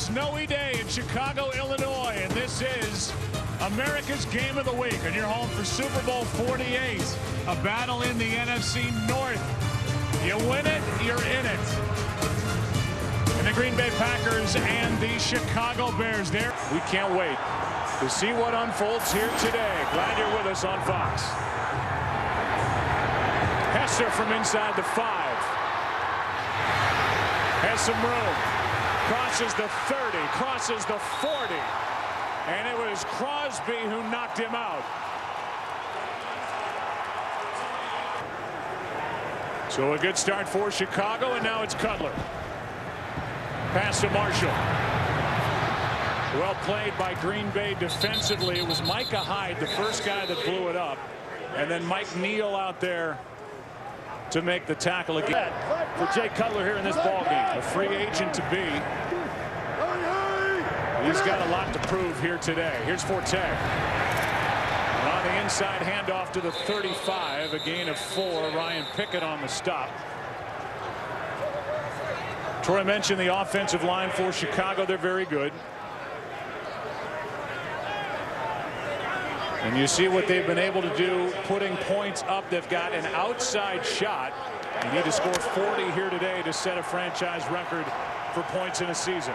snowy day in Chicago, Illinois, and this is America's Game of the Week, and you're home for Super Bowl 48, a battle in the NFC North. You win it, you're in it. And the Green Bay Packers and the Chicago Bears there. We can't wait to see what unfolds here today. Glad you're with us on Fox. Hester from inside the 5. Has some room. Crosses the 30, crosses the 40. And it was Crosby who knocked him out. So a good start for Chicago, and now it's Cutler. Pass to Marshall. Well played by Green Bay defensively. It was Micah Hyde, the first guy that blew it up. And then Mike Neal out there to make the tackle again. For Jay Cutler here in this ballgame, a free agent to be. He's got a lot to prove here today. Here's Forte. On the inside handoff to the 35, a gain of 4. Ryan Pickett on the stop. Troy mentioned the offensive line for Chicago. They're very good. And you see what they've been able to do, putting points up. They've got an outside shot. You need to score 40 here today to set a franchise record for points in a season.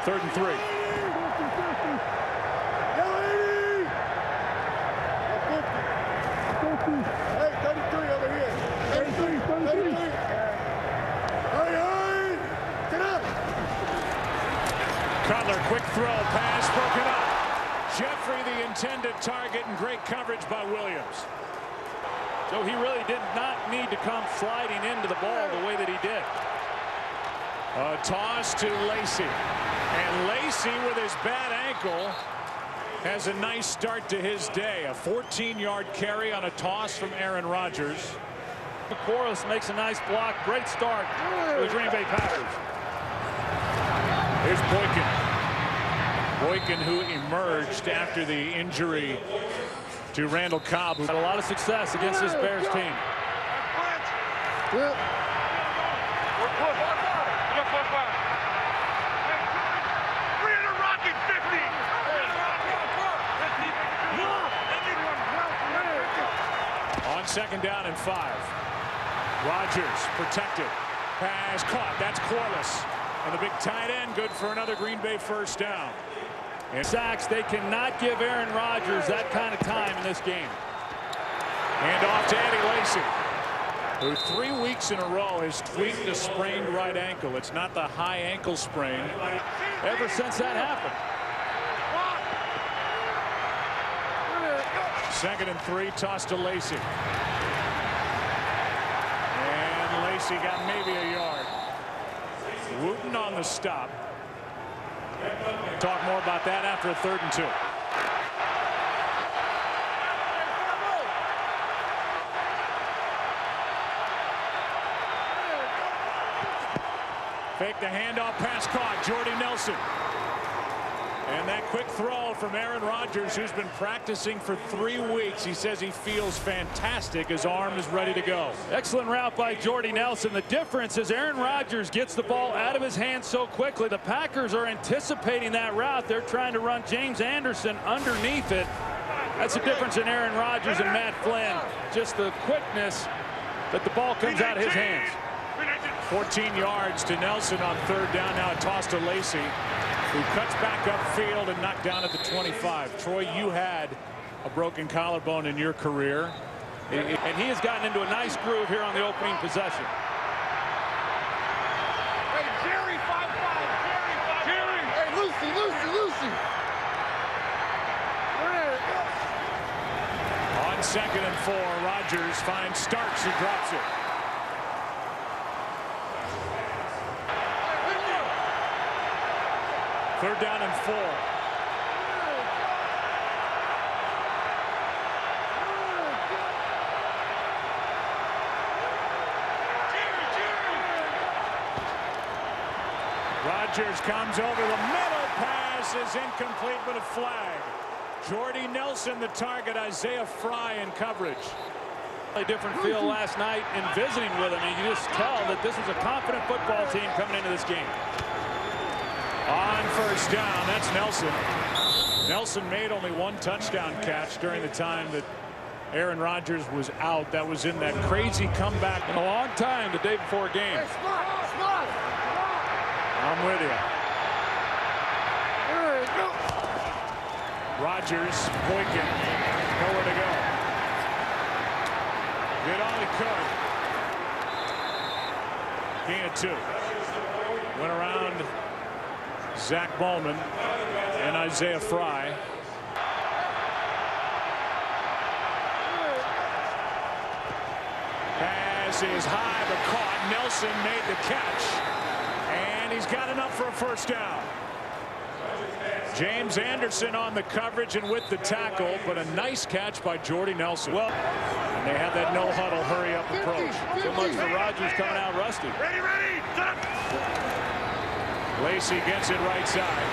3rd and 3. Cutler, quick throw, pass broken up. Jeffrey, the intended target, and great coverage by Williams. So he really did not need to come sliding into the ball the way that he did. A toss to Lacey. And Lacey, with his bad ankle, has a nice start to his day. A 14-yard carry on a toss from Aaron Rodgers. Corliss makes a nice block. Great start for the Green Bay Packers. Here's Boykin. Boykin, who emerged after the injury to Randall Cobb, who had a lot of success against this Bears team. On 2nd down and 5. Rodgers protected. Pass caught. That's Corliss. And the big tight end, good for another Green Bay first down. And sacks, they cannot give Aaron Rodgers that kind of time in this game. And off to Eddie Lacy, who 3 weeks in a row has tweaked a sprained right ankle. It's not the high ankle sprain. Ever since that happened. 2nd and 3, toss to Lacy. And Lacy got maybe a yard. Wooten on the stop. Talk more about that after a 3rd and 2. Fake the handoff, pass caught. Jordy Nelson. And that quick throw from Aaron Rodgers, who's been practicing for 3 weeks. He says he feels fantastic. His arm is ready to go. Excellent route by Jordy Nelson. The difference is Aaron Rodgers gets the ball out of his hands so quickly. The Packers are anticipating that route. They're trying to run James Anderson underneath it. That's the difference in Aaron Rodgers and Matt Flynn. Just the quickness that the ball comes out of his hands. 14 yards to Nelson on 3rd down. Now a toss to Lacy, who cuts back upfield and knocked down at the 25. Troy, you had a broken collarbone in your career. And he has gotten into a nice groove here on the opening possession. Hey, Jerry, 5-5. Jerry. Hey, Lucy. On 2nd and 4, Rodgers finds Starks, who drops it. Third down and 4. Rodgers comes over the middle. Pass is incomplete, but a flag. Jordy Nelson, the target. Isaiah Fry in coverage. A different feel last night in visiting with him. And you just tell that this was a confident football team coming into this game. On first down, that's Nelson. Nelson made only one touchdown catch during the time that Aaron Rodgers was out. That was in that crazy comeback In a long time the day before game. I'm with you. Rodgers, Boykin, nowhere to go. Did all he could. Gain of 2. Went around Zach Bowman and Isaiah Fry. Pass is high but caught. Nelson made the catch. And he's got enough for a first down. James Anderson on the coverage and with the tackle, but a nice catch by Jordy Nelson. Well, and they have that no huddle hurry up approach. So much for Rodgers coming out rusty. Ready, ready. Lacy gets it right side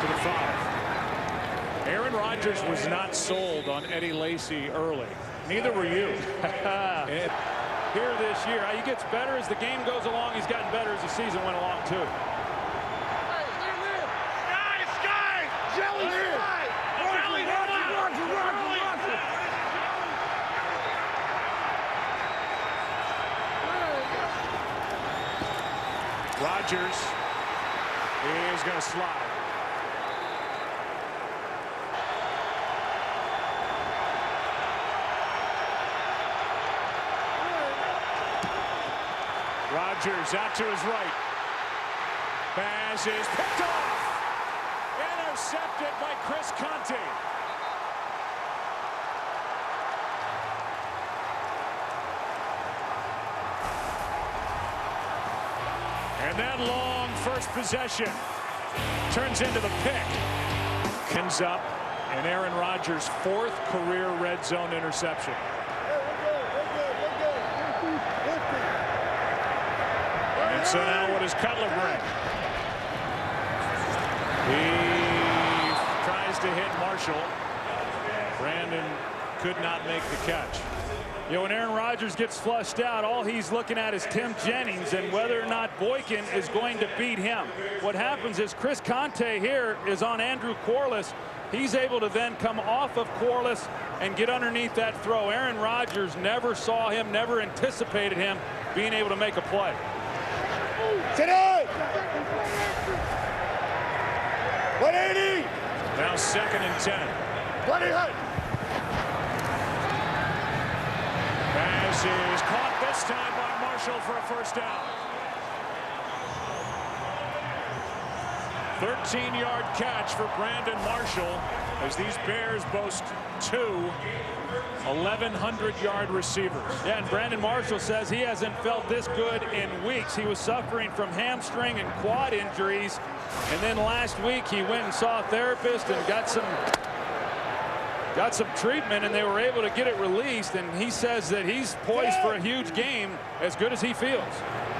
to the 5. Aaron Rodgers was not sold on Eddie Lacy early. Neither were you. Here this year, he gets better as the game goes along. He's gotten better as the season went along too. Rodgers is going to slide. Rodgers out to his right. Pass is picked off. Intercepted by Chris Conte. And that long first possession turns into the pick. Kins up, and Aaron Rodgers' 4th career red zone interception. And so now what does Cutler bring? He tries to hit Marshall. Brandon could not make the catch. You know, when Aaron Rodgers gets flushed out, all he's looking at is Tim Jennings and whether or not Boykin is going to beat him. What happens is Chris Conte here is on Andrew Corliss. He's able to then come off of Corliss and get underneath that throw. Aaron Rodgers never saw him, never anticipated him being able to make a play. Sit down. 180. Now 2nd and 10. 180. Pass is caught this time by Marshall for a first down. 13-yard catch for Brandon Marshall as these Bears boast 2 1,100-yard receivers. Yeah, and Brandon Marshall says he hasn't felt this good in weeks. He was suffering from hamstring and quad injuries, and then last week he went and saw a therapist and got some treatment, and they were able to get it released, and he says that he's poised for a huge game as good as he feels.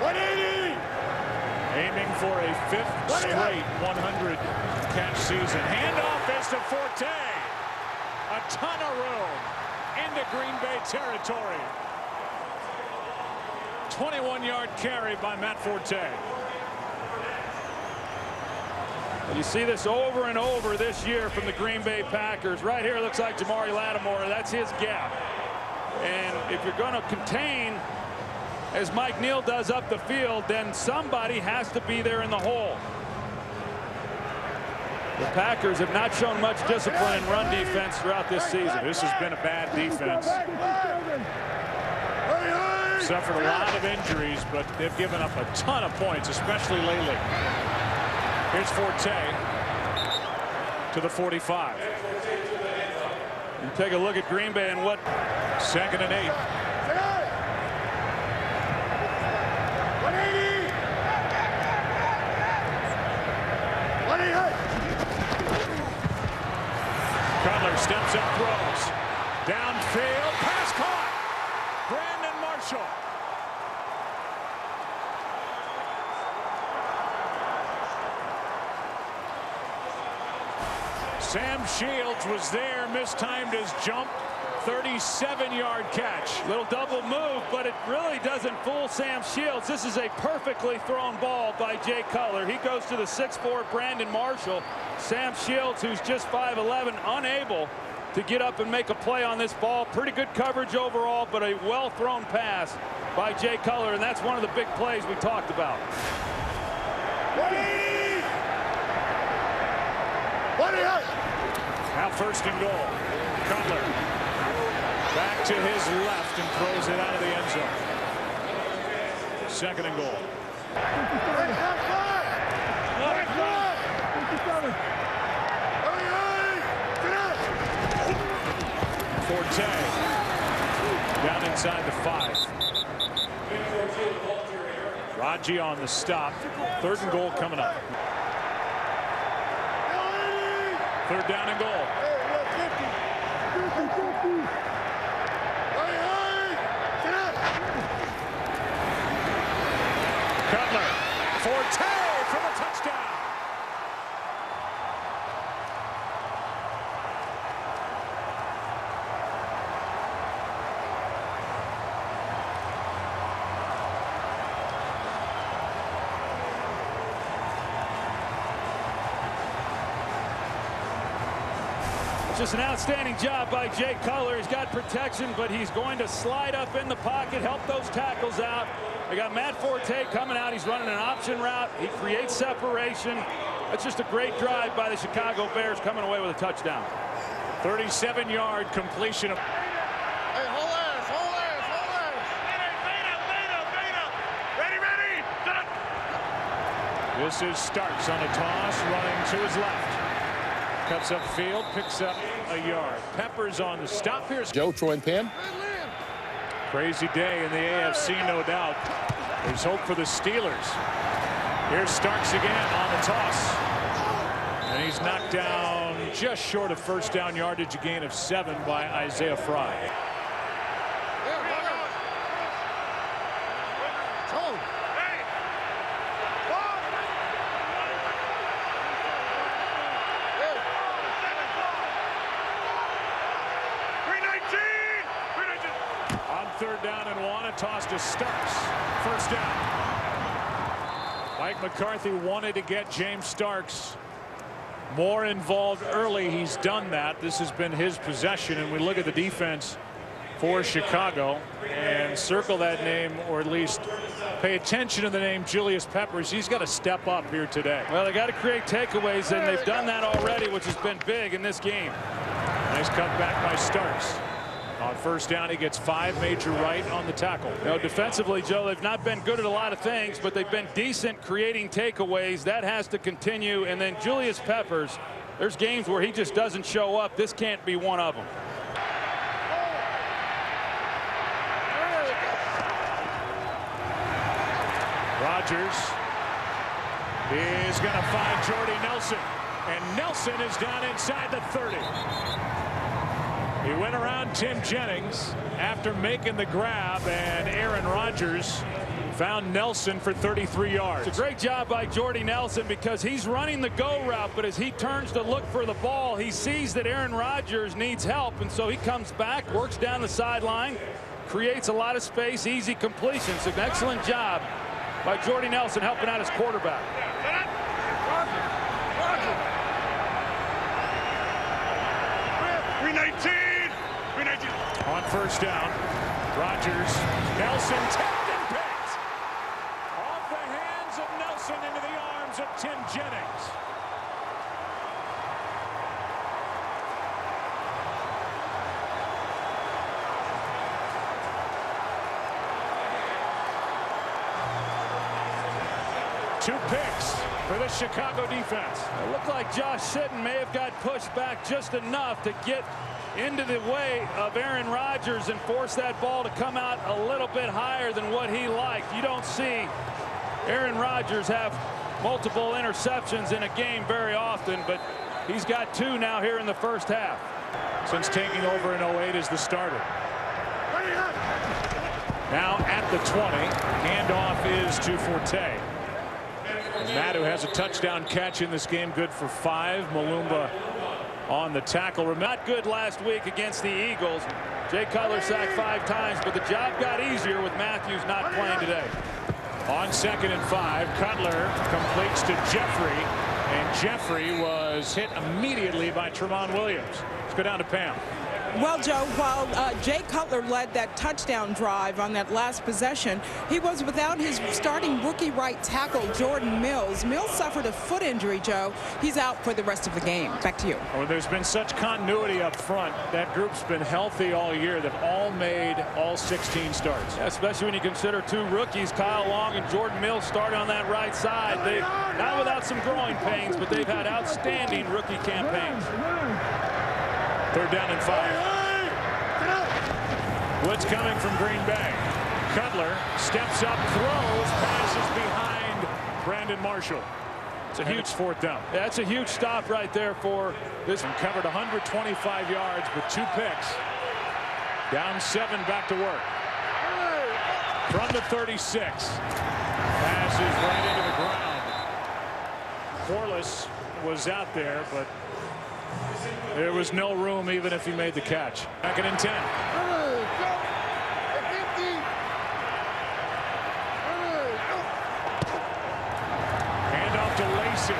180. Aiming for a 5th straight 100-catch season. Handoff is to Forte. A ton of room into Green Bay territory. 21-yard carry by Matt Forte. You see this over and over this year from the Green Bay Packers. Right here, it looks like Jamari Lattimore. That's his gap. And if you're going to contain, as Mike Neal does up the field, then somebody has to be there in the hole. The Packers have not shown much discipline in run defense throughout this season. This has been a bad defense. Suffered a lot of injuries, but they've given up a ton of points, especially lately. Here's Forte to the 45. You take a look at Green Bay and what. 2nd and 8. 180. 180. Cutler steps up, throws. Downfield, pass caught. Brandon Marshall. Sam Shields was there, mistimed his jump, 37-yard catch. Little double move, but it really doesn't fool Sam Shields. This is a perfectly thrown ball by Jay Cutler. He goes to the 6'4" Brandon Marshall. Sam Shields, who's just 5'11", unable to get up and make a play on this ball. Pretty good coverage overall, but a well-thrown pass by Jay Cutler, and that's one of the big plays we talked about. Now first and goal. Cutler back to his left and throws it out of the end zone. Second and goal. Forte down inside the 5. Raji on the stop. Third and goal coming up. Third down and goal. Cutler. Forte for the touchdown. Just an outstanding job by Jay Cutler. He's got protection, but he's going to slide up in the pocket, help those tackles out. They got Matt Forte coming out. He's running an option route. He creates separation. That's just a great drive by the Chicago Bears, coming away with a touchdown. 37-yard completion. Hey, hold ass, hold ass, hold ass. Ready. This is Starks on a toss, running to his left. Cuts upfield, picks up a yard. Peppers on the stop here. Joe, Troy, and Pam. Crazy day in the AFC, no doubt. There's hope for the Steelers. Here's Starks again on the toss. And he's knocked down just short of first down yardage, a gain of 7 by Isaiah Fry. Third down and 1, a toss to Starks. First down. Mike McCarthy wanted to get James Starks more involved early. He's done that. This has been his possession, and we look at the defense for Chicago and circle that name, or at least pay attention to the name Julius Peppers. He's got to step up here today. Well, they got to create takeaways, and they've done that already, which has been big in this game. Nice cutback by Starks. On first down, he gets 5, major right on the tackle. You know, defensively, Joe, they've not been good at a lot of things, but they've been decent creating takeaways. That has to continue. And then Julius Peppers, there's games where he just doesn't show up. This can't be one of them. Rodgers is going to find Jordy Nelson, and Nelson is down inside the 30. He went around Tim Jennings after making the grab, and Aaron Rodgers found Nelson for 33 yards. It's a great job by Jordy Nelson, because he's running the go route, but as he turns to look for the ball, he sees that Aaron Rodgers needs help, and so he comes back, works down the sideline, creates a lot of space, easy completion. It's an excellent job by Jordy Nelson helping out his quarterback. 319. On first down, Rodgers, Nelson tapped and picked. Off the hands of Nelson into the arms of Tim Jennings. Two picks for the Chicago defense. It looked like Josh Sitton may have got pushed back just enough to get into the way of Aaron Rodgers and force that ball to come out a little bit higher than what he liked. You don't see Aaron Rodgers have multiple interceptions in a game very often, but he's got 2 now here in the first half. Since taking over in 08 as the starter. Now at the 20, handoff is to Forte. Matt, who has a touchdown catch in this game, good for 5. Malumba on the tackle. Not good last week against the Eagles. Jay Cutler sacked 5 times, but the job got easier with Matthews not playing today. On 2nd and 5, Cutler completes to Jeffrey, and Jeffrey was hit immediately by Tremont Williams. Let's go down to Pam. Well, Joe, while Jay Cutler led that touchdown drive on that last possession, he was without his starting rookie right tackle, Jordan Mills. Mills suffered a foot injury, Joe. He's out for the rest of the game. Back to you. Well, there's been such continuity up front. That group's been healthy all year. They've all made all 16 starts. Yeah, especially when you consider 2 rookies, Kyle Long and Jordan Mills, starting on that right side. They not without some growing pains, but they've had outstanding rookie campaigns. 3rd down and 5. Blitz coming from Green Bay. Cutler steps up, throws, passes behind Brandon Marshall. It's a huge 4th down. Yeah, that's a huge stop right there for this. And covered 125 yards with 2 picks. Down 7, back to work. From the 36. Passes right into the ground. Corliss was out there, but there was no room even if he made the catch. 2nd and 10. Handoff to Lacy.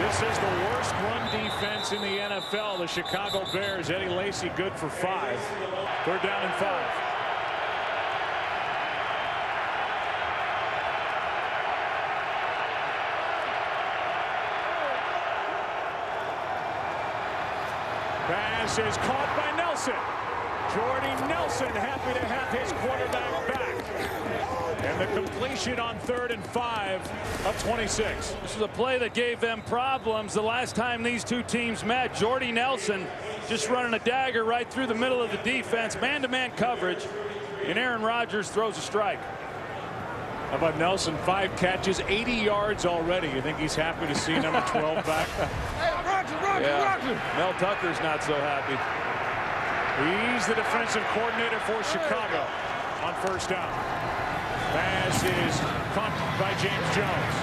This is the worst run defense in the NFL. The Chicago Bears. Eddie Lacy good for 5. 3rd down and 5. Pass is caught by Nelson. Jordy Nelson happy to have his quarterback back. And the completion on 3rd and 5 of 26. This is a play that gave them problems the last time these 2 teams met. Jordy Nelson just running a dagger right through the middle of the defense. Man-to-man coverage. And Aaron Rodgers throws a strike. How about Nelson? 5 catches, 80 yards already. You think he's happy to see number 12 back? Yeah. Mel Tucker's not so happy. He's the defensive coordinator for Chicago on 1st down. Pass is caught by James Jones.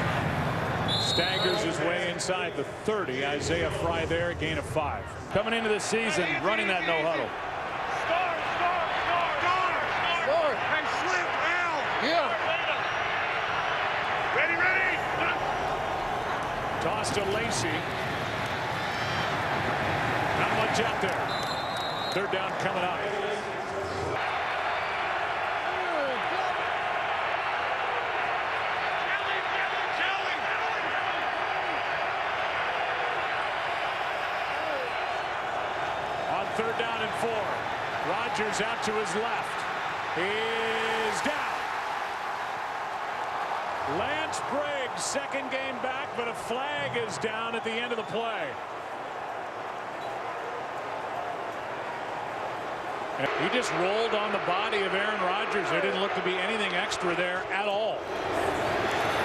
Staggers his way inside the 30. Isaiah Fry there, a gain of 5. Coming into the season, running that no huddle. Hey, slip, Al. Yeah. Ready. Toss to Lacy. Not much out there. 3rd down coming up. On 3rd down and 4. Rodgers out to his left. Is down. Lance Briggs, 2nd game back, but a flag is down at the end of the play. He just rolled on the body of Aaron Rodgers. There didn't look to be anything extra there at all.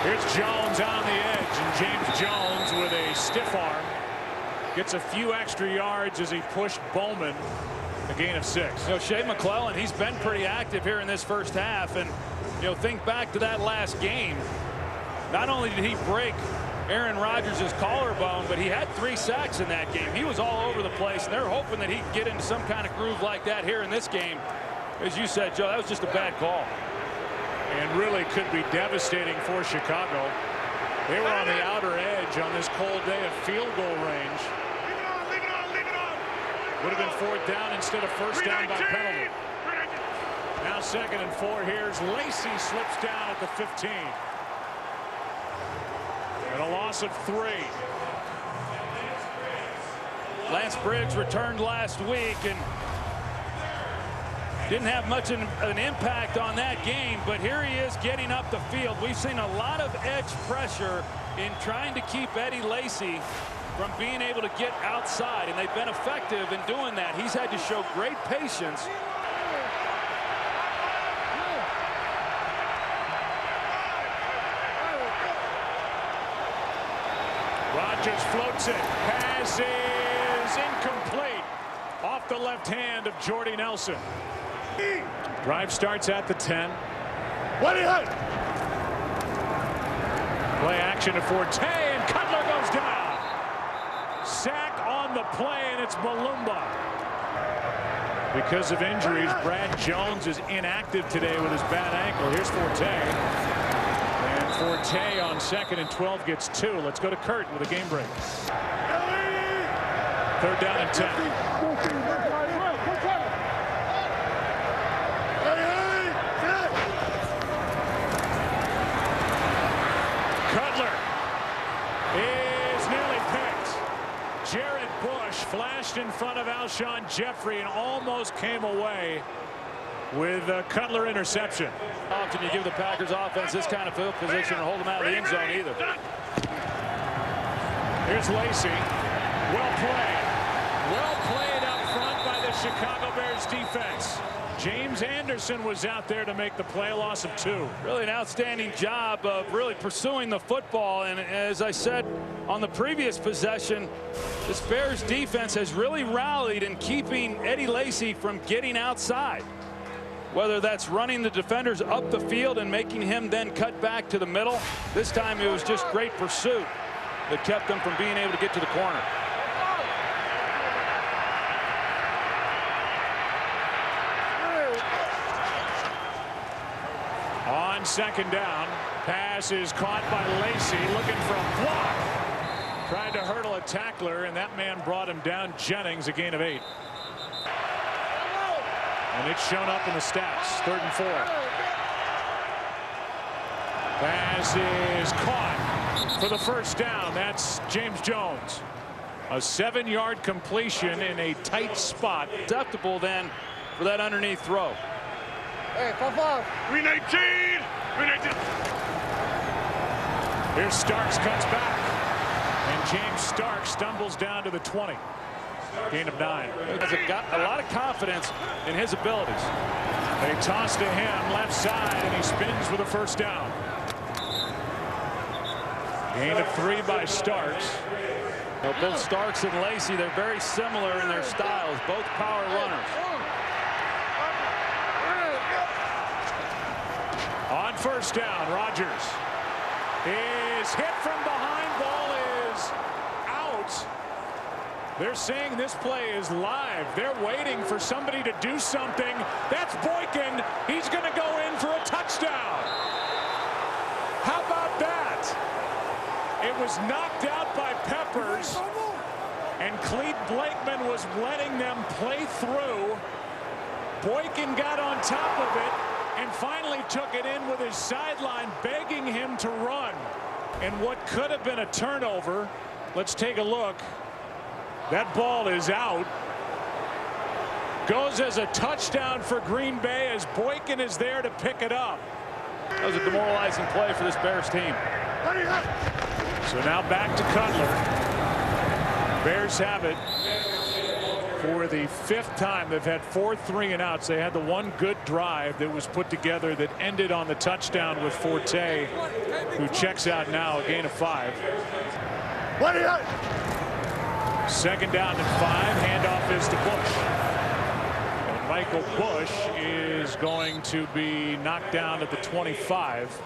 Here's Jones out on the edge, and James Jones with a stiff arm gets a few extra yards as he pushed Bowman. A gain of 6. You know, Shea McClellan, he's been pretty active here in this 1st half, and you know, think back to that last game. Not only did he break Aaron Rodgers' collarbone, but he had 3 sacks in that game. He was all over the place, and they're hoping that he can get into some kind of groove like that here in this game. As you said, Joe, that was just a bad call. And really could be devastating for Chicago. They were on the outer edge on this cold day of field goal range. Leave it on. Would have been 4th down instead of 1st down by penalty. Now 2nd and 4. Here's Lacy, slips down at the 15. And a loss of 3. Lance Briggs returned last week and didn't have much of an impact on that game, but here he is getting up the field. We've seen a lot of edge pressure in trying to keep Eddie Lacy from being able to get outside, and they've been effective in doing that. He's had to show great patience. Rodgers floats it. Pass is incomplete. Off the left hand of Jordy Nelson. Drive starts at the 10. What do you think? Play action to Forte, and Cutler goes down. Sack on the play, and it's Malumba. because of injuries. Brad Jones is inactive today with his bad ankle. Here's Forte. And Forte on 2nd and 12 gets 2. Let's go to Kurt with a game break. 3rd down and 10. Jared Bush flashed in front of Alshon Jeffrey and almost came away with a Cutler interception. How often you give the Packers offense this kind of field position and hold them out of the end zone either. Here's Lacy. Well played. Well played up front by the Chicago Bears defense. James Anderson was out there to make the play, a loss of 2. Really an outstanding job of really pursuing the football. And as I said on the previous possession, this Bears defense has really rallied in keeping Eddie Lacy from getting outside. Whether that's running the defenders up the field and making him then cut back to the middle. This time it was just great pursuit that kept them from being able to get to the corner. On 2nd down, pass is caught by Lacy, looking for a block. Tried to hurdle a tackler, and that man brought him down. Jennings, a gain of 8. And it's shown up in the stats. 3rd and 4. Pass is caught for the 1st down. That's James Jones. A 7-yard completion in a tight spot. Acceptable then for that underneath throw. Hey, 319. 319. Here's Starks, cuts back. And James Starks stumbles down to the 20. Gain of 9. He's got a lot of confidence in his abilities. They toss to him left side, and he spins with a 1st down. Gain of 3 by Starks. Well, both Starks and Lacy, they're very similar in their styles. Both power runners. On 1st down, Rodgers is hit from behind. Ball is out. They're saying this play is live. They're waiting for somebody to do something. That's Boykin. He's going to go in for a touchdown. How about that? It was knocked out by Peppers, and Clete Blakeman was letting them play through. Boykin got on top of it and finally took it in with his sideline, begging him to run. And what could have been a turnover, let's take a look. That ball is out. Goes as a touchdown for Green Bay as Boykin is there to pick it up. That was a demoralizing play for this Bears team. So now back to Cutler. Bears have it for the 5th time. They've had 4 3-and-outs. They had the one good drive that was put together that ended on the touchdown with Forte, who checks out now, a gain of 5. 2nd down and 5. Handoff is to Bush. And Michael Bush is going to be knocked down at the 25.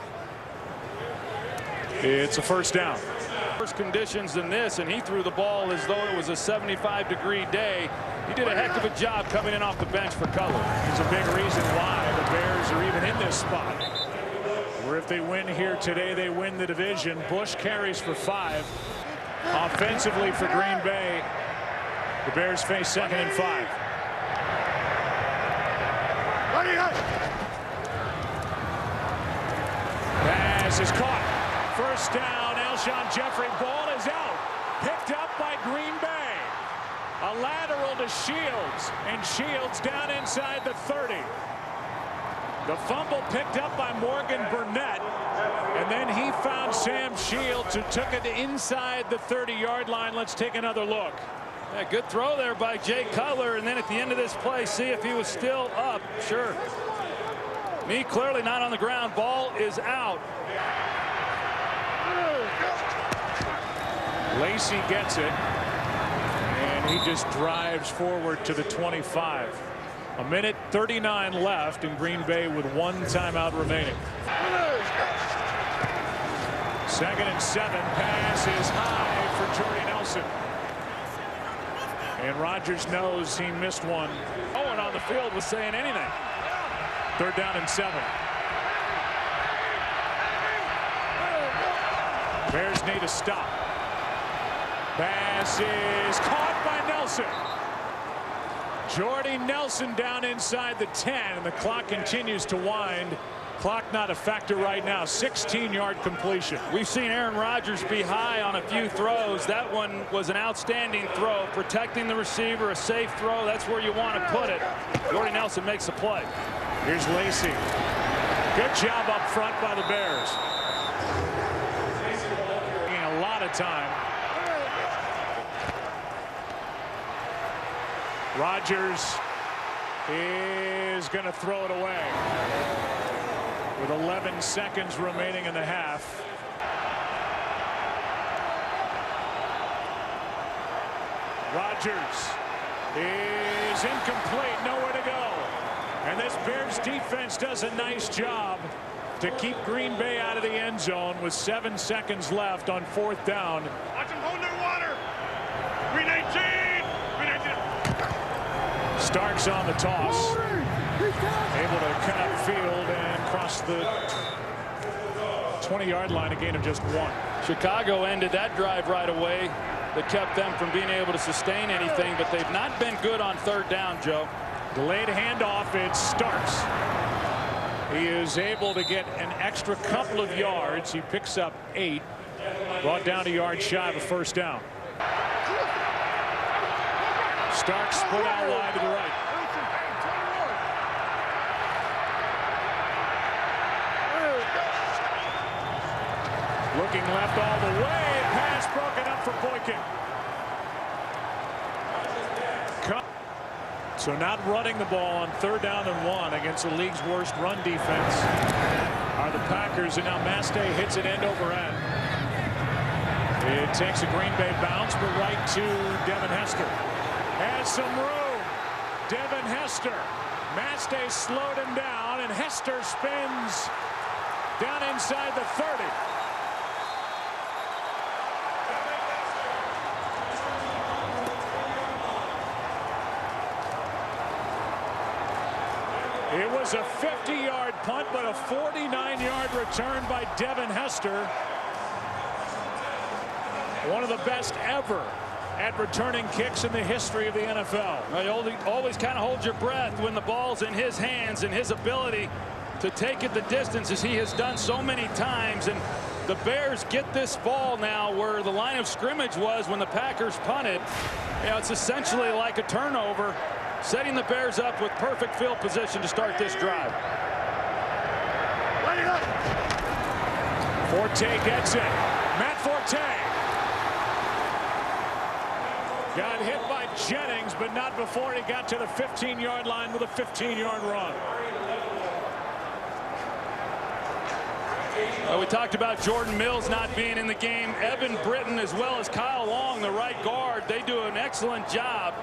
It's a 1st down. Worse conditions than this, and he threw the ball as though it was a 75-degree day. He did a heck of a job coming in off the bench for Cutler. It's a big reason why the Bears are even in this spot. Where if they win here today, they win the division. Bush carries for 5. Offensively for Green Bay, the Bears face 2nd and 5. Pass is caught. 1st down. Alshon Jeffrey. Ball is out. Picked up by Green Bay. A lateral to Shields, and Shields down inside the 30. The fumble picked up by Morgan Burnett, and then he found Sam Shields, who took it inside the 30-yard line. Let's take another look. Yeah, good throw there by Jay Cutler, and then at the end of this play, see if he was still up. Sure. Me clearly not on the ground. Ball is out. Lacy gets it, and he just drives forward to the 25. 1:39 left, and Green Bay with 1 timeout remaining. 2nd and 7. Pass is high for Jordy Nelson. And Rodgers knows he missed one. Owen on on the field was saying anything. 3rd down and 7. Bears need a stop. Pass is caught by Nelson. Jordy Nelson down inside the 10, and the clock continues to wind. Clock not a factor right now. 16-yard completion. We've seen Aaron Rodgers be high on a few throws. That one was an outstanding throw, protecting the receiver, a safe throw. That's where you want to put it. Jordy Nelson makes the play. Here's Lacey. Good job up front by the Bears. A lot of time. Rodgers is going to throw it away with 11 seconds remaining in the half. Rodgers is incomplete, nowhere to go. And this Bears defense does a nice job to keep Green Bay out of the end zone with 7 seconds left on 4th down. Watch them hold their water. 319. 319. Starks on the toss. Able to cut up field and cross the 20-yard line, a gain of just 1. Chicago ended that drive right away. That kept them from being able to sustain anything, but they've not been good on 3rd down, Joe. Delayed handoff. It's Starks. He is able to get an extra couple of yards. He picks up 8. Brought down a yard shy of a 1st down. Starks split out wide to the right. Looking left all the way. Pass broken up for Boykin. So not running the ball on 3rd down and 1 against the league's worst run defense are the Packers, and now Mastay hits it end over end. It takes a Green Bay bounce, but right to Devin Hester. Has some room. Devin Hester. Mastay slowed him down, and Hester spins down inside the 30. It was a 50-yard punt, but a 49-yard return by Devin Hester. One of the best ever at returning kicks in the history of the NFL. Well, you always kind of hold your breath when the ball's in his hands, and his ability to take it the distance as he has done so many times. And the Bears get this ball now where the line of scrimmage was when the Packers punted. You know, it's essentially like a turnover, setting the Bears up with perfect field position to start this drive. Forte gets it. Matt Forte got hit by Jennings, but not before he got to the 15-yard line with a 15-yard run. We talked about Jordan Mills not being in the game. Evan Britton as well as Kyle Long, the right guard, they do an excellent job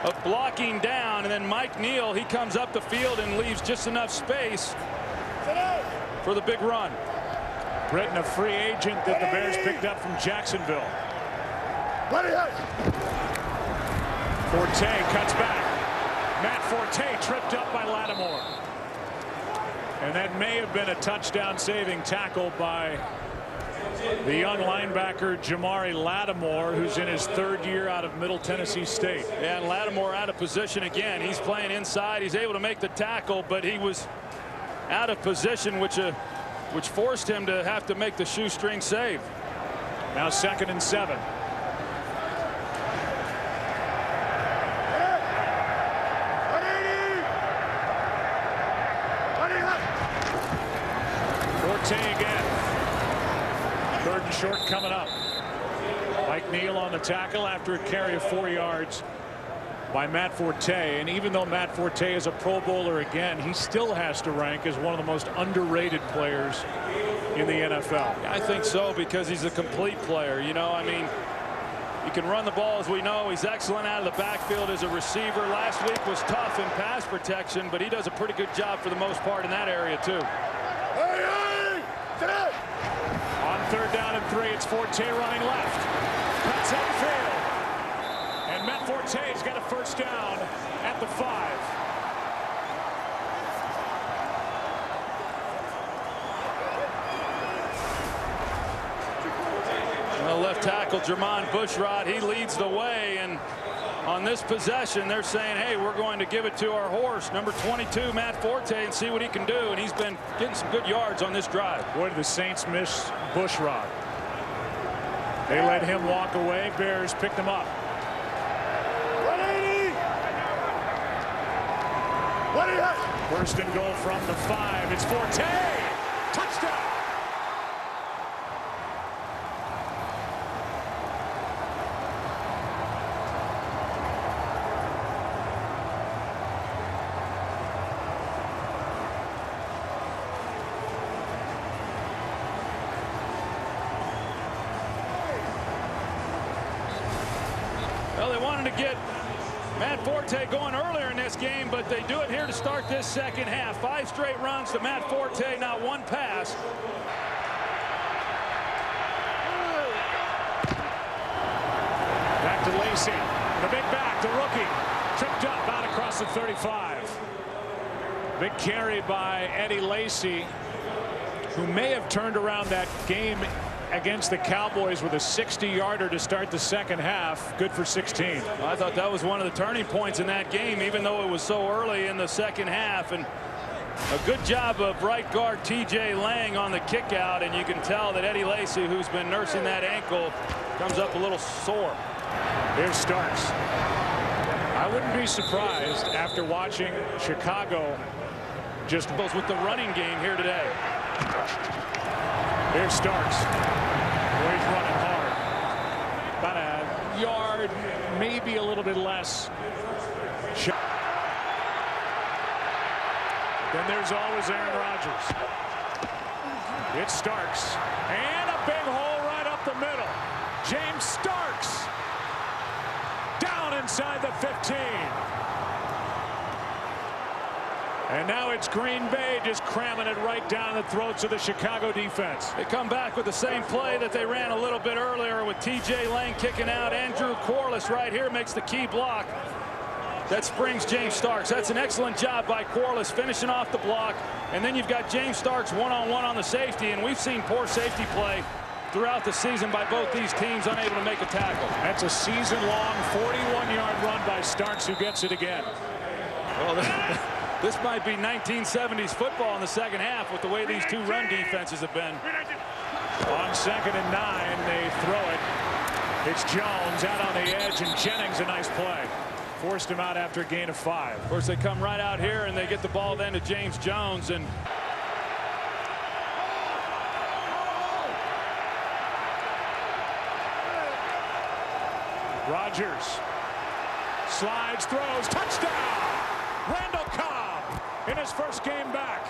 of blocking down. And then Mike Neal, he comes up the field and leaves just enough space for the big run. Britton, a free agent that the Bears picked up from Jacksonville. Forte cuts back. Matt Forte tripped up by Lattimore. And that may have been a touchdown saving tackle by the young linebacker Jamari Lattimore, who's in his 3rd year out of Middle Tennessee State. Yeah, and Lattimore out of position again. He's playing inside. He's able to make the tackle, but he was out of position, which forced him to have to make the shoestring save. Now 2nd and 7. Forte again. 3rd and short coming up. Mike Neal on the tackle after a carry of 4 yards by Matt Forte. And even though Matt Forte is a Pro Bowler again, he still has to rank as one of the most underrated players in the NFL. I think so, because he's a complete player. You know, I mean, he can run the ball, as we know. He's excellent out of the backfield as a receiver. Last week was tough in pass protection, but he does a pretty good job for the most part in that area too. On 3rd down and 3, it's Forte running left. Cuts upfield. And Matt Forte's got a first down at the 5. Well, left tackle Jermon Bushrod, he leads the way, and on this possession they're saying, hey, we're going to give it to our horse, number 22, Matt Forte, and see what he can do. And he's been getting some good yards on this drive. Boy, did the Saints miss Bushrod. They let him walk away. Bears picked him up. 180. 180. First and goal from the 5. It's Forte. Touchdown. Well, they wanted to get Matt Forte going earlier in this game, but they do it here to start this second half. 5 straight runs to Matt Forte, not one pass. Back to Lacy. The big back, the rookie. Tripped up out across the 35. Big carry by Eddie Lacy, who may have turned around that game against the Cowboys with a 60-yarder to start the second half. Good for 16. I thought that was one of the turning points in that game, even though it was so early in the second half. And a good job of right guard TJ Lang on the kick out, and you can tell that Eddie Lacy, who's been nursing that ankle, comes up a little sore. Here's Starks. I wouldn't be surprised after watching Chicago just with the running game here today. Here's Starks. He's running hard. About a yard, maybe a little bit less. Then there's always Aaron Rodgers. It's Starks. And a big hole right up the middle. James Starks. Down inside the 15. And now it's Green Bay just cramming it right down the throats of the Chicago defense. They come back with the same play that they ran a little bit earlier with TJ Lang kicking out. Andrew Corliss right here makes the key block that springs James Starks. That's an excellent job by Corliss finishing off the block. And then you've got James Starks one-on-one on the safety, and we've seen poor safety play throughout the season by both these teams, unable to make a tackle. That's a season-long 41-yard run by Starks, who gets it again. Well, this might be 1970s football in the second half with the way these two run defenses have been. On 2nd and 9, they throw it. It's Jones out on the edge, and Jennings, a nice play. Forced him out after a gain of 5. Of course, they come right out here and they get the ball then to James Jones. And Rodgers slides, throws, touchdown! Randall Cobb in his first game back.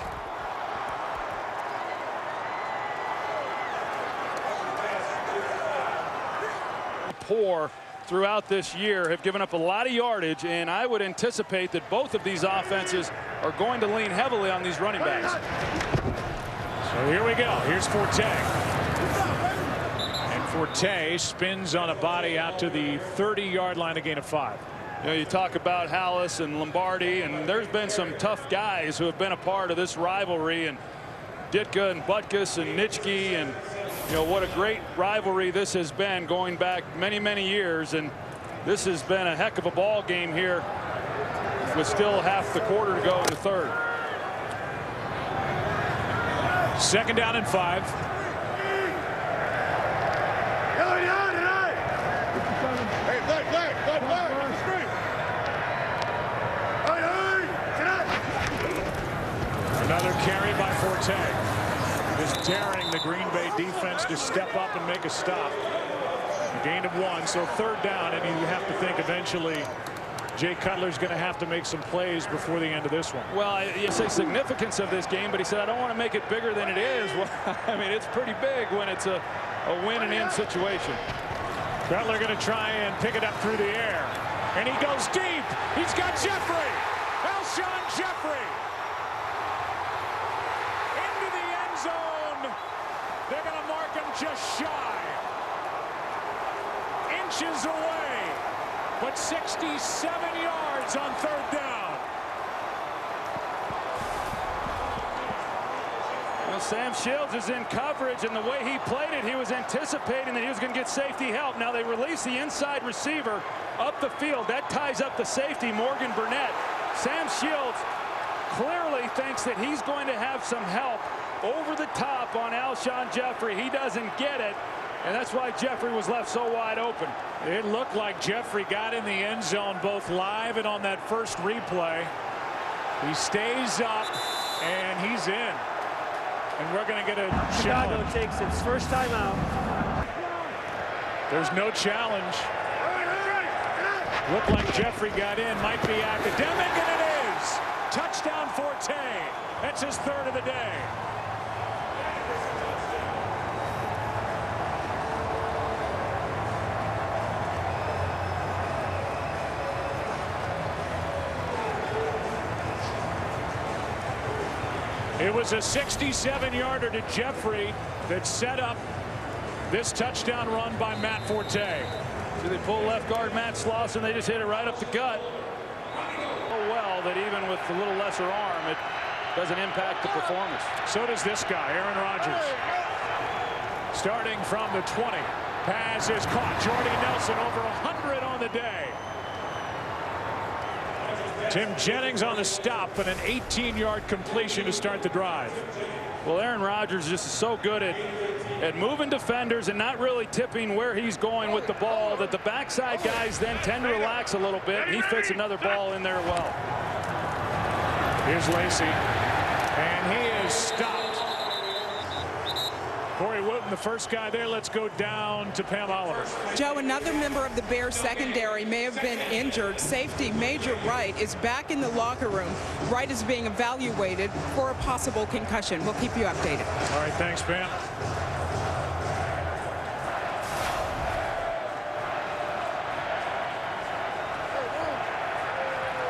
Poor throughout this year, have given up a lot of yardage, and I would anticipate that both of these offenses are going to lean heavily on these running backs. So here we go. Here's Forte. And Forte spins on a body out to the 30-yard line, a gain of 5. You know, you talk about Hallis and Lombardi, and there's been some tough guys who have been a part of this rivalry, and Ditka and Butkus and Nitschke, and you know what a great rivalry this has been going back many, many years. And this has been a heck of a ball game here with still half the quarter to go in the third. 2nd down and 5. Another carry by Forte. Just daring the Green Bay defense to step up and make a stop. A gain of 1, so 3rd down, and you have to think eventually Jay Cutler's going to have to make some plays before the end of this one. Well, you say significance of this game, but he said, I don't want to make it bigger than it is. Well, I mean, it's pretty big when it's a win and in situation. Cutler going to try and pick it up through the air. And he goes deep. He's got Jeffrey. Alshon Jeffrey. Into the end zone. They're going to mark him just shy. Inches away. but 67 yards on 3rd down. Well, Sam Shields is in coverage, and the way he played it, he was anticipating that he was going to get safety help. Now they release the inside receiver up the field. That ties up the safety, Morgan Burnett. Sam Shields clearly thinks that he's going to have some help over the top on Alshon Jeffrey. He doesn't get it, and that's why Jeffrey was left so wide open. It looked like Jeffrey got in the end zone both live and on that first replay. He stays up, and he's in. And we're going to get a Chicago challenge. takes its first time out. There's no challenge. Looked like Jeffrey got in. Might be academic, and it is. Touchdown Forte. That's his 3rd of the day. It was a 67-yarder to Jeffrey that set up this touchdown run by Matt Forte. So they pull left guard Matt Slauson. They just hit it right up the gut. Oh, well, that even with a little lesser arm, it doesn't impact the performance. So does this guy, Aaron Rodgers. Starting from the 20. Pass is caught. Jordy Nelson over 100 on the day. Tim Jennings on the stop, and an 18-yard completion to start the drive. Well, Aaron Rodgers just is so good at moving defenders and not really tipping where he's going with the ball that the backside guys then tend to relax a little bit. He fits another ball in there well. Here's Lacy, and he is stopped. Corey Wooten, the first guy there. Let's go down to Pam Oliver. Joe, another member of the Bears secondary may have been injured. Safety Major Wright is back in the locker room. Wright is being evaluated for a possible concussion. We'll keep you updated. All right, thanks, Pam.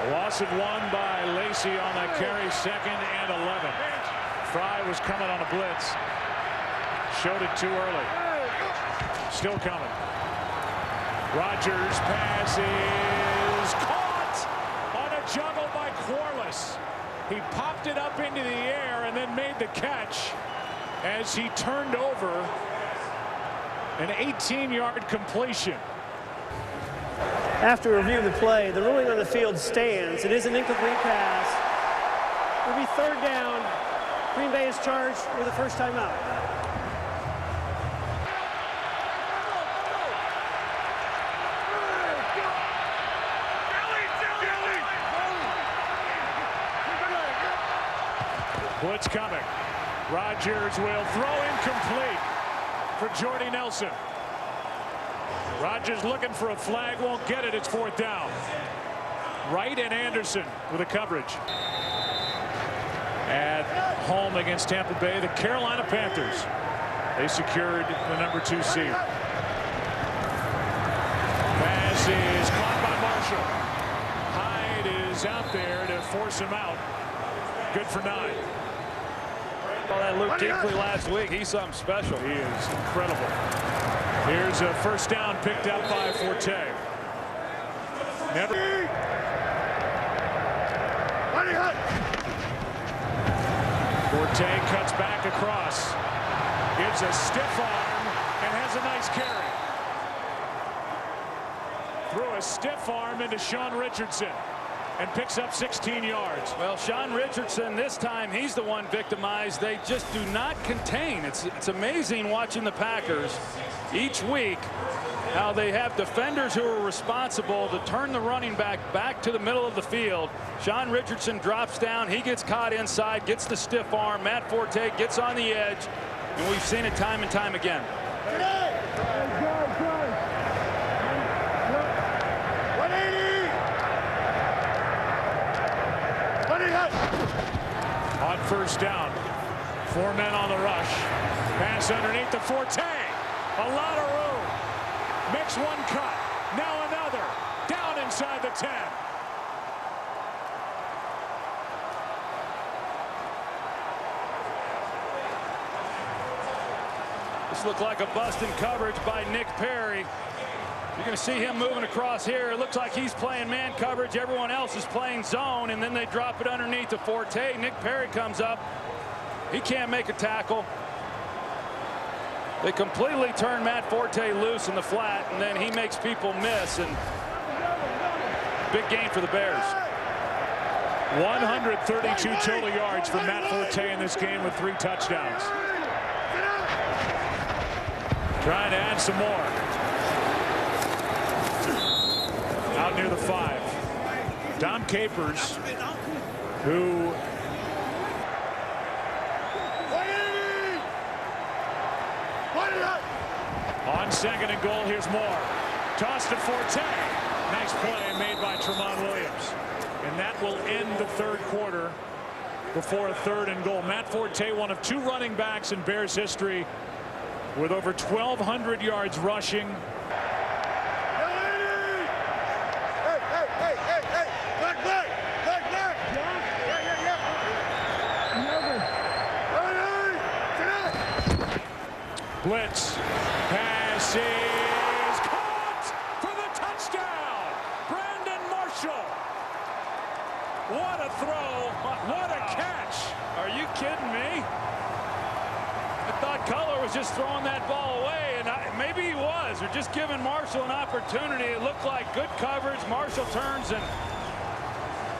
A loss of 1 by Lacy on that carry, 2nd and 11. Fry was coming on a blitz. Showed it too early. Still coming. Rodgers' pass is caught on a juggle by Quarles. He popped it up into the air and then made the catch as he turned over an 18-yard completion. After reviewing the play, the ruling on the field stands. It is an incomplete pass. It will be 3rd down. Green Bay is charged with a first time out. Blitz coming. Rodgers will throw incomplete for Jordy Nelson. Rodgers looking for a flag, won't get it. It's 4th down. Wright and Anderson with a coverage. At home against Tampa Bay, the Carolina Panthers. They secured the number 2 seed. Pass is caught by Marshall. Hyde is out there to force him out. Good for 9. Well, that Luke Kuechly last week, he's something special. He is incredible. Here's a first down picked up by Forte. Never. Forte cuts back across. Gives a stiff arm and has a nice carry. Threw a stiff arm into Sean Richardson and picks up 16 yards. Well, Sean Richardson, this time, he's the one victimized. They just do not contain. It's amazing watching the Packers each week how they have defenders who are responsible to turn the running back to the middle of the field. Sean Richardson drops down. He gets caught inside, gets the stiff arm. Matt Forte gets on the edge, and we've seen it time and time again. On first down, 4 men on the rush. Pass underneath the Forte. A lot of room. Makes one cut. Now another. Down inside the 10. This looked like a bust in coverage by Nick Perry. You're going to see him moving across here. It looks like he's playing man coverage. Everyone else is playing zone, and then they drop it underneath to Forte. Nick Perry comes up. He can't make a tackle. They completely turn Matt Forte loose in the flat, and then he makes people miss. And big gain for the Bears. 132 total yards for Matt Forte in this game with 3 touchdowns. Trying to add some more. Out near the 5. Dom Capers, who on 2nd and goal. Here's more. Toss to Forte. Nice play made by Tramon Williams. And that will end the 3rd quarter before a 3rd and goal. Matt Forte, one of 2 running backs in Bears history with over 1,200 yards rushing. Blitz. Pass is caught for the touchdown. Brandon Marshall. What a throw. What a catch. Are you kidding me? I thought Cutler was just throwing that ball away, and maybe he was, or just giving Marshall an opportunity. It looked like good coverage. Marshall turns, and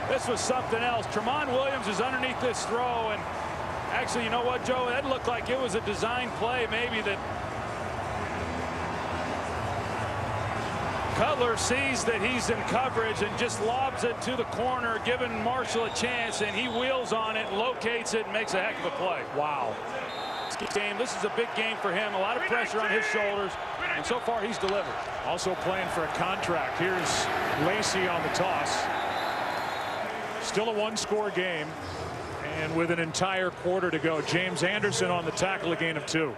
this was something else. Tramon Williams is underneath this throw, and actually, you know what, Joe? That looked like it was a design play, maybe, that Cutler sees that he's in coverage and just lobs it to the corner, giving Marshall a chance, and he wheels on it, locates it, and makes a heck of a play. Wow. This is a big game for him. A lot of pressure on his shoulders, and so far he's delivered. Also playing for a contract. Here's Lacey on the toss. Still a 1-score game. And with an entire quarter to go, James Anderson on the tackle, a gain of 2.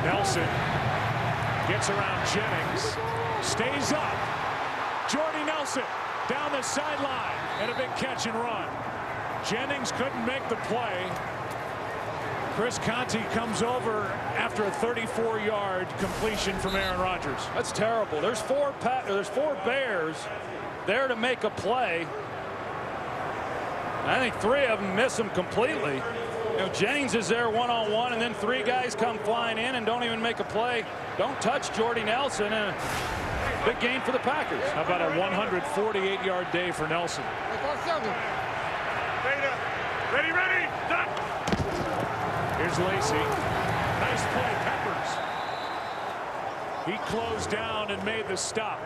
Nelson gets around Jennings, stays up. Jordy Nelson down the sideline, and a big catch and run. Jennings couldn't make the play. Chris Conte comes over after a 34-yard completion from Aaron Rodgers. That's terrible. There's four Bears there to make a play. I think 3 of them miss him completely. You know, Jennings is there one-on-one, and then 3 guys come flying in and don't even make a play. Don't touch Jordy Nelson, and a big game for the Packers. How about a 148-yard day for Nelson? Ready, ready, done. Here's Lacey. Nice play, Peppers. He closed down and made the stop.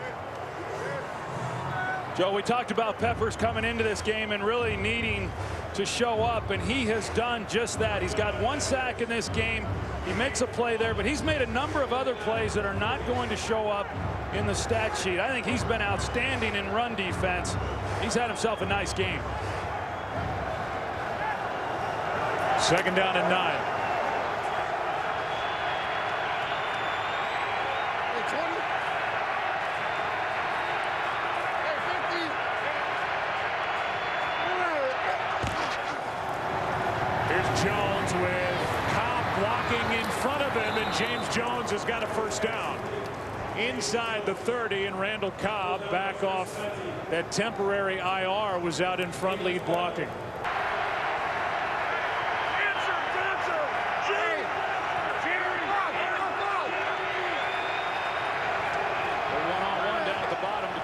Joe, we talked about Peppers coming into this game and really needing to show up, and he has done just that. He's got 1 sack in this game. He makes a play there, but he's made a number of other plays that are not going to show up in the stat sheet. I think he's been outstanding in run defense. He's had himself a nice game. 2nd down and 9. Here's Jones with Cobb blocking in front of him, and James Jones has got a 1st down. Inside the 30, and Randall Cobb, back off that temporary IR, was out in front lead blocking.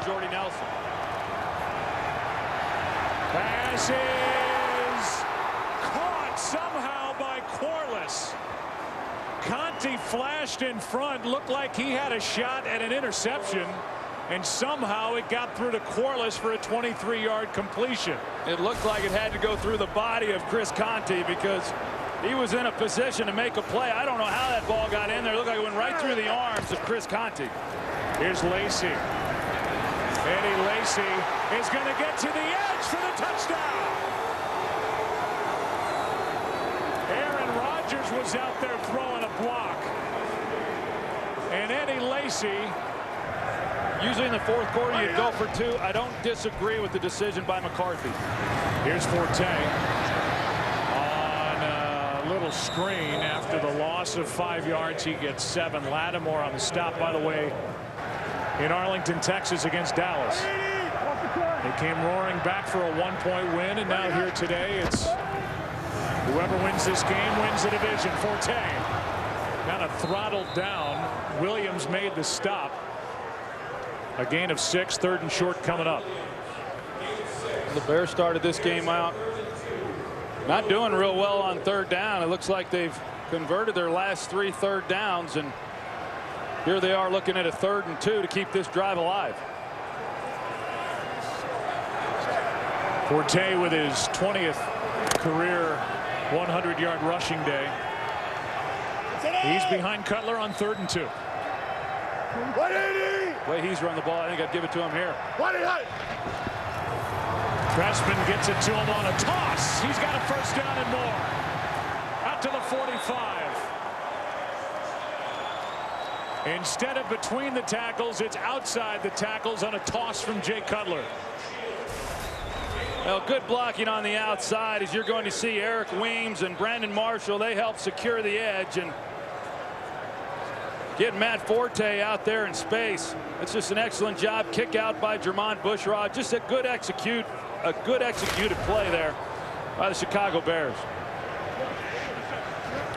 Jordy Nelson. Pass is caught somehow by Corliss. Conte flashed in front, looked like he had a shot at an interception, and somehow it got through to Corliss for a 23-yard completion. It looked like it had to go through the body of Chris Conte because he was in a position to make a play. I don't know how that ball got in there. It looked like it went right through the arms of Chris Conte. Here's Lacey. Eddie Lacy is going to get to the edge for the touchdown. Aaron Rodgers was out there throwing a block. And Eddie Lacy Usually in the fourth quarter, you'd go for 2. I don't disagree with the decision by McCarthy. Here's Forte on a little screen. After the loss of 5 yards, he gets 7. Lattimore on the stop, by the way, in Arlington, Texas against Dallas. They came roaring back for a 1-point win, and now here today, it's whoever wins this game wins the division. Forte kind of throttled down. Williams made the stop. A gain of 6, 3rd and short coming up. The Bears started this game out not doing real well on 3rd down. It looks like they've converted their last 3 third downs, and here they are looking at a 3rd and 2 to keep this drive alive. Forte with his 20th career 100-yard rushing day. He's behind Cutler on 3rd and 2. 180. The way he's run the ball, I think I'd give it to him here. 180. Pressman gets it to him on a toss. He's got a 1st down and more. Out to the 45. Instead of between the tackles, it's outside the tackles on a toss from Jay Cutler. Well, good blocking on the outside, as you're going to see Eric Weems and Brandon Marshall. They help secure the edge and get Matt Forte out there in space. It's just an excellent job. Kick out by Jermon Bushrod. Just a good executed play there by the Chicago Bears.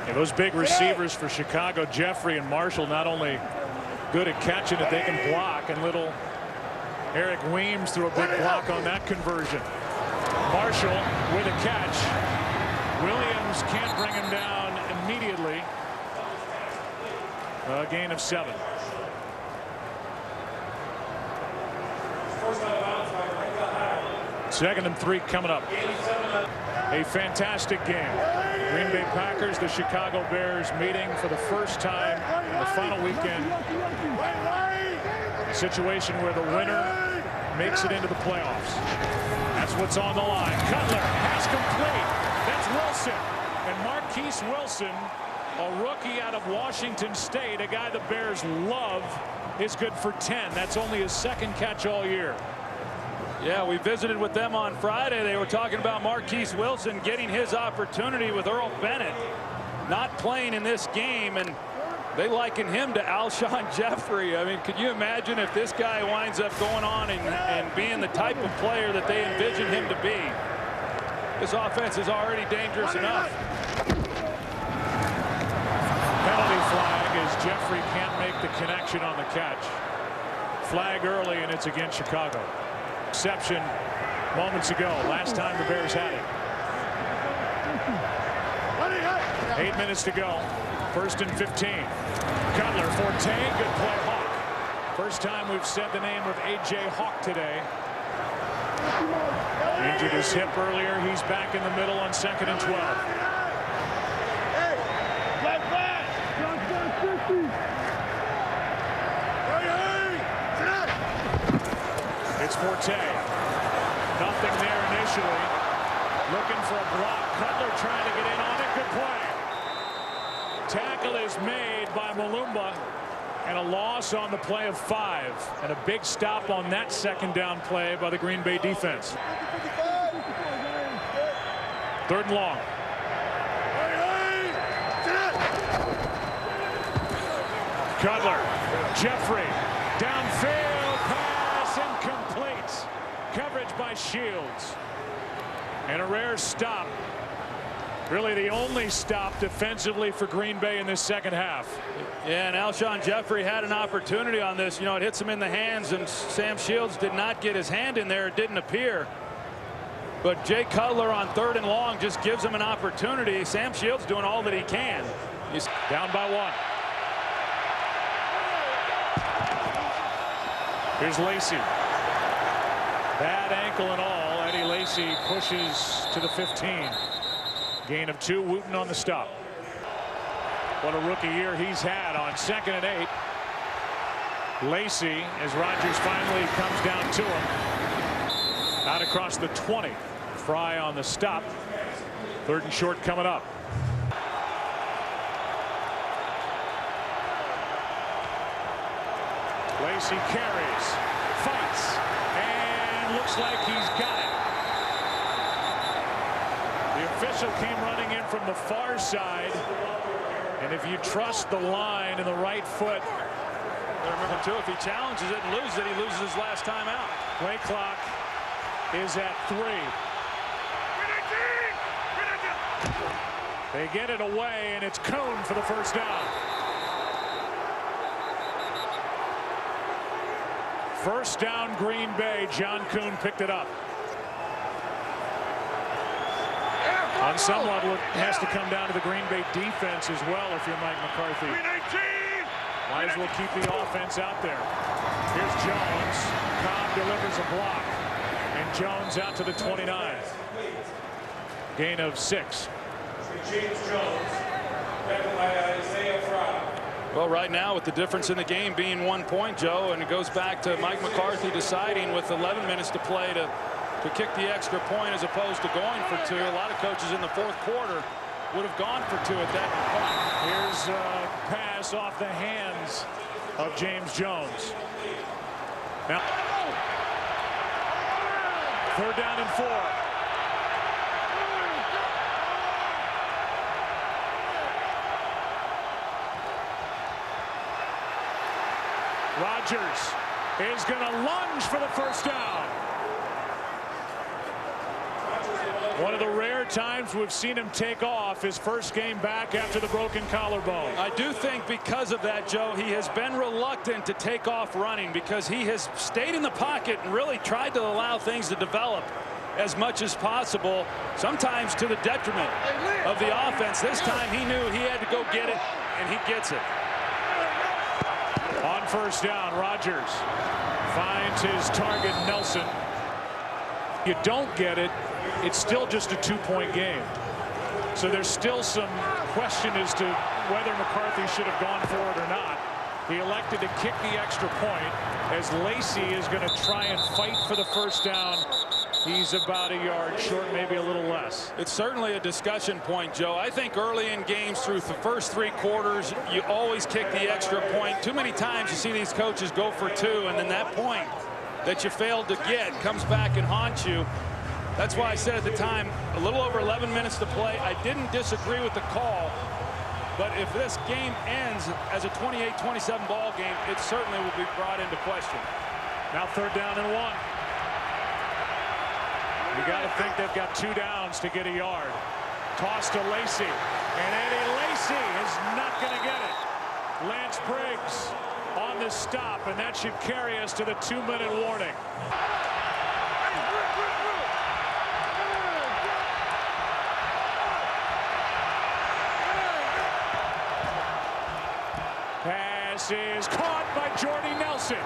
Yeah, those big receivers for Chicago, Jeffrey and Marshall, not only good at catching it, they can block. And little Eric Weems threw a big block on that conversion. Marshall with a catch. Williams can't bring him down immediately. A gain of 7. Second and 3 coming up. A fantastic game. Green Bay Packers, the Chicago Bears meeting for the first time in the final weekend. A situation where the winner makes it into the playoffs. That's what's on the line. Cutler has complete. That's Wilson. And Marquise Wilson, a rookie out of Washington State, a guy the Bears love, is good for 10. That's only his 2nd catch all year. Yeah, we visited with them on Friday. They were talking about Marquise Wilson getting his opportunity with Earl Bennett not playing in this game, and they liken him to Alshon Jeffrey. I mean, could you imagine if this guy winds up going on and being the type of player that they envision him to be? This offense is already dangerous enough. Penalty flag as Jeffrey can't make the connection on the catch. Flag early, and it's against Chicago. Exception moments ago. Last time the Bears had it. 8 minutes to go. 1st and 15. Cutler, Forte, good play, Hawk. First time we've said the name of A.J. Hawk today. Injured his hip earlier. He's back in the middle on 2nd and 12. It's Forte. Nothing there initially. Looking for a block. Cutler trying to get in on it. Good play. Tackle is made by Malumba, and a loss on the play of 5. And a big stop on that 2nd down play by the Green Bay defense. 3rd and long. Cutler. Jeffrey. Downfield. Pass incomplete. Coverage by Shields. And a rare stop. Really the only stop defensively for Green Bay in this 2nd half. Yeah, and Alshon Jeffrey had an opportunity on this. You know, it hits him in the hands, and Sam Shields did not get his hand in there. It didn't appear. But Jay Cutler on 3rd and long just gives him an opportunity. Sam Shields doing all that he can. He's down by 1. Here's Lacy. Bad ankle and all. Eddie Lacy pushes to the 15. Gain of 2. Wooten on the stop. What a rookie year he's had on 2nd and 8. Lacy, as Rodgers finally comes down to him. Out across the 20. Fry on the stop. 3rd and short coming up. Lacy carries, fights, and looks like he's got it. The official came running in from the far side, and if you trust the line and the right foot, remember too, if he challenges it and loses it, he loses his last time out. play clock is at 3. They get it away, and it's Cohn for the first down. First down, Green Bay. John Kuhn picked it up. On some level, it has to come down to the Green Bay defense as well if you're Mike McCarthy. Might as well keep the offense out there. Here's Jones. Cobb delivers a block. And Jones out to the 29. Gain of 6. Well, right now with the difference in the game being 1 point, Joe, and it goes back to Mike McCarthy deciding with 11 minutes to play to kick the extra point as opposed to going for 2. A lot of coaches in the fourth quarter would have gone for 2 at that point. Here's a pass off the hands of James Jones. Now, 3rd down and 4. Rodgers is going to lunge for the first down. One of the rare times we've seen him take off his first game back after the broken collarbone. I do think because of that, Joe, he has been reluctant to take off running because he has stayed in the pocket and really tried to allow things to develop as much as possible, sometimes to the detriment of the offense. This time he knew he had to go get it, and he gets it. On first down, Rodgers finds his target, Nelson. You don't get it, it's still just a 2-point game. So there's still some question as to whether McCarthy should have gone for it or not. He elected to kick the extra point as Lacy is going to try and fight for the first down. He's about a yard short, maybe a little less. It's certainly a discussion point, Joe. I think early in games through the first 3 quarters, you always kick the extra point. Too many times you see these coaches go for 2, and then that point that you failed to get comes back and haunts you. That's why I said at the time, a little over 11 minutes to play. I didn't disagree with the call, but if this game ends as a 28-27 ball game, it certainly will be brought into question. Now 3rd down and 1. You got to think they've got 2 downs to get a yard. Toss to Lacy, and Eddie Lacy is not going to get it. Lance Briggs on the stop, and that should carry us to the 2-minute warning. Pass is caught by Jordy Nelson.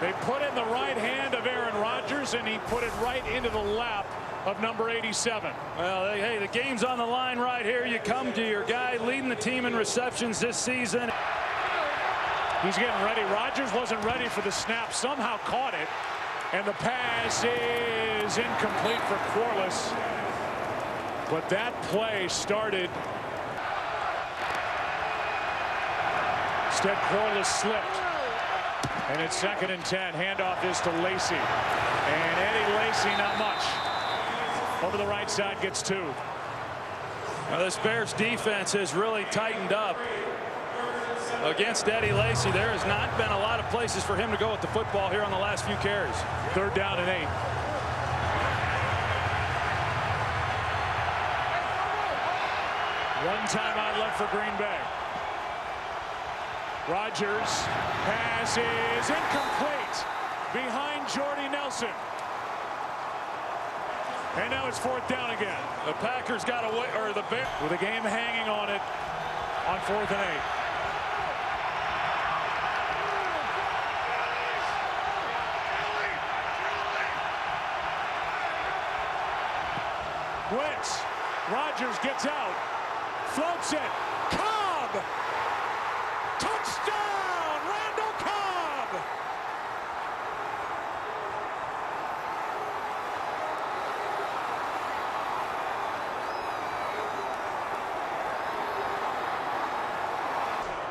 They put in the right hand of Aaron Rodgers, and he put it right into the lap of number 87. Well, hey, the game's on the line right here. You come to your guy leading the team in receptions this season. He's getting ready. Rodgers wasn't ready for the snap, somehow caught it, and the pass is incomplete for Corliss. But that play started. Instead, Corliss slipped. And it's 2nd and 10. Handoff is to Lacy. And Eddie Lacy, not much. Over the right side, gets 2. Now this Bears defense has really tightened up against Eddie Lacy. There has not been a lot of places for him to go with the football here on the last few carries. 3rd down and 8. One timeout left for Green Bay. Rodgers, pass is incomplete behind Jordy Nelson. And now it's 4th down again. The Packers got away, or the Bears, with the game hanging on it on 4th and 8. Blitz. Rodgers gets out, floats it. Cobb. Touchdown, Randall Cobb.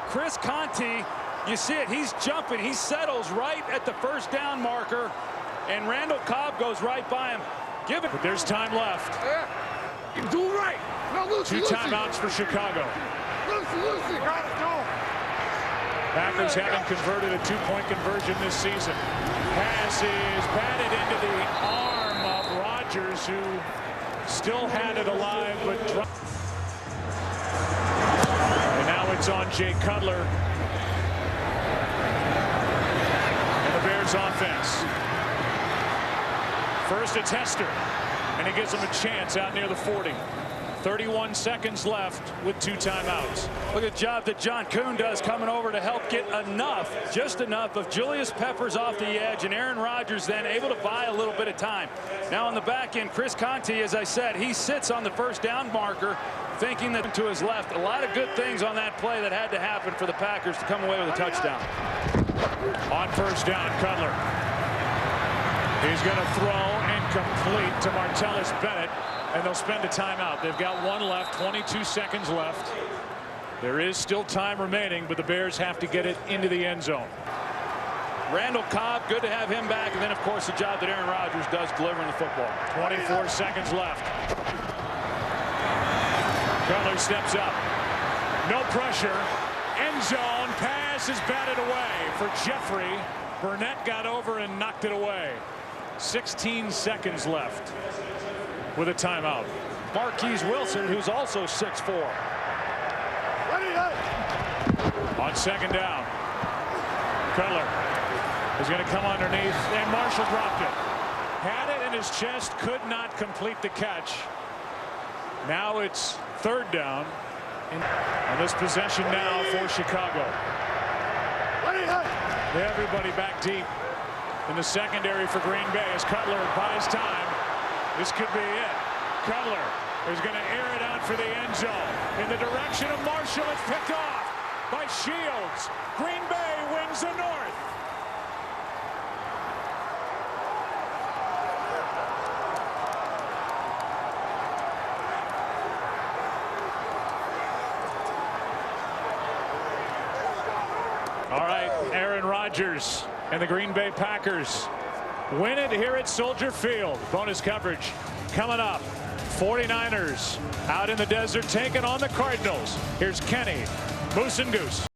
Chris Conte You see it. He's jumping. He settles right at the first down marker, and Randall Cobb goes right by him. Give it. But there's time left. You do right. No, Lucy, 2 timeouts for Chicago. Lucy, got it, go. Packers haven't converted a 2-point conversion this season. Pass is batted into the arm of Rodgers, who still had it alive, but and now it's on Jay Cutler and the Bears offense. First it's Hester, and he gives them a chance out near the 40. 31 seconds left with 2 timeouts. Look at the job that John Kuhn does coming over to help get enough, just enough of Julius Peppers off the edge, and Aaron Rodgers then able to buy a little bit of time. Now on the back end, Chris Conte, as I said, he sits on the first down marker, thinking that to his left. A lot of good things on that play that had to happen for the Packers to come away with a touchdown. On first down, Cutler. He's going to throw incomplete to Martellus Bennett, and they'll spend a timeout. They've got 1 left, 22 seconds left. There is still time remaining, but the Bears have to get it into the end zone. Randall Cobb, good to have him back, and then of course the job that Aaron Rodgers does delivering the football. 24 seconds left. Cutler steps up. No pressure. End zone. Pass is batted away for Jeffrey. Burnett got over and knocked it away. 16 seconds left with a timeout. Marquise Wilson, who's also 6'4". On second down, Cutler is going to come underneath, and Marshall dropped it. Had it in his chest, could not complete the catch. Now it's third down. On this possession now for Chicago. Everybody back deep in the secondary for Green Bay as Cutler buys time. This could be it. Cutler is going to air it out for the end zone. In the direction of Marshall, it's picked off by Shields. Green Bay wins the North. All right, Aaron Rodgers and the Green Bay Packers win it here at Soldier Field. Bonus coverage coming up. 49ers out in the desert taking on the Cardinals. Here's Kenny, Moose and Goose.